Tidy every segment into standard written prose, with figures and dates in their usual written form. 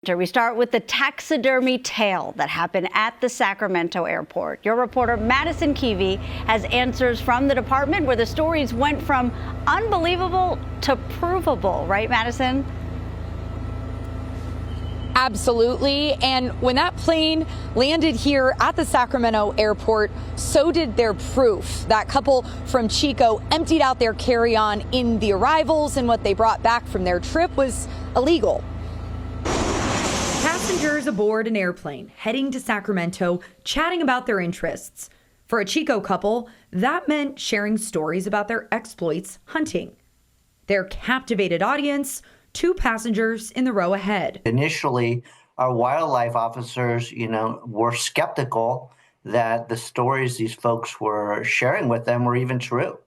We start with the taxidermy tale that happened at the Sacramento airport. Your reporter Madison Keevy has answers from the department where the stories went from unbelievable to provable, right, Madison? Absolutely. And when that plane landed here at the Sacramento airport, so did their proof. That couple from Chico emptied out their carry-on in the arrivals, and what they brought back from their trip was illegal. Passengers aboard an airplane heading to Sacramento, chatting about their interests. For a Chico couple, that meant sharing stories about their exploits hunting. Their captivated audience, 2 passengers in the row ahead. Initially, our wildlife officers, were skeptical that the stories these folks were sharing with them were even true.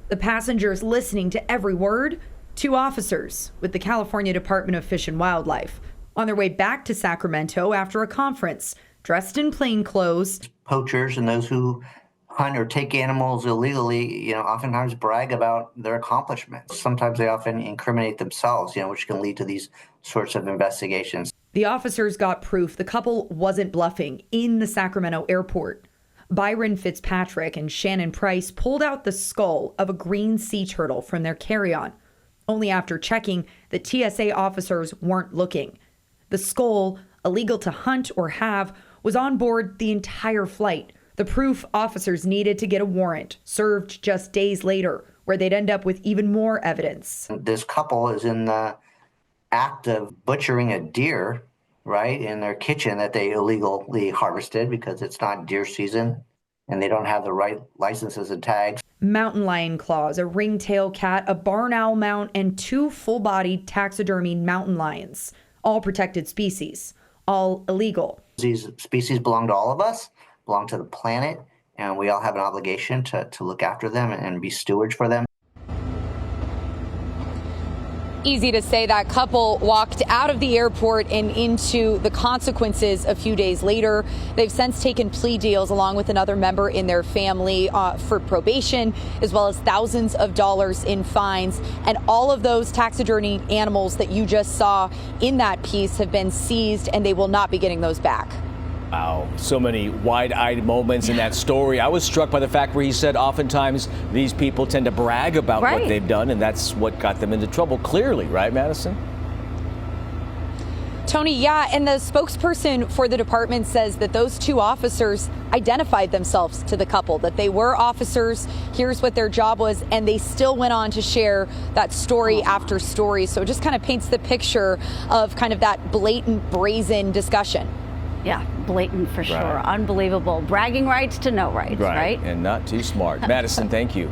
The passengers listening to every word, 2 officers with the California Department of Fish and Wildlife on their way back to Sacramento after a conference, dressed in plain clothes. Poachers and those who hunt or take animals illegally, oftentimes brag about their accomplishments. Sometimes they often incriminate themselves, which can lead to these sorts of investigations. The officers got proof the couple wasn't bluffing in the Sacramento airport. Byron Fitzpatrick and Shannon pulled out the skull of a green sea turtle from their carry-on, only after checking that TSA officers weren't looking. The skull, illegal to hunt or have, was on board the entire flight. The proof officers needed to get a warrant, served just days later, where they'd end up with even more evidence. This couple is in the act of butchering a deer, right, in their kitchen that they illegally harvested because it's not deer season and they don't have the right licenses and tags. Mountain lion claws, a ringtail cat, a barn owl mount, and 2 full-bodied taxidermied mountain lions. All protected species, all illegal. These species belong to all of us, belong to the planet, and we all have an obligation to look after them and be stewards for them. Easy to say that couple walked out of the airport and into the consequences a few days later. They've since taken plea deals along with another member in their family for probation, as well as thousands of dollars in fines. And all of those taxidermy animals that you just saw in that piece have been seized, and they will not be getting those back. Wow, so many wide-eyed moments in that story. I was struck by the fact where he said oftentimes these people tend to brag about what they've done, and that's what got them into trouble, clearly, right, Madison? Tony, yeah, and the spokesperson for the department says that those 2 officers identified themselves to the couple, that they were officers, here's what their job was, and they still went on to share that story after story. So it just kind of paints the picture of kind of that blatant, brazen discussion. Yeah, blatant for sure. Unbelievable. Bragging rights to no rights, right? And not too smart. Madison, thank you.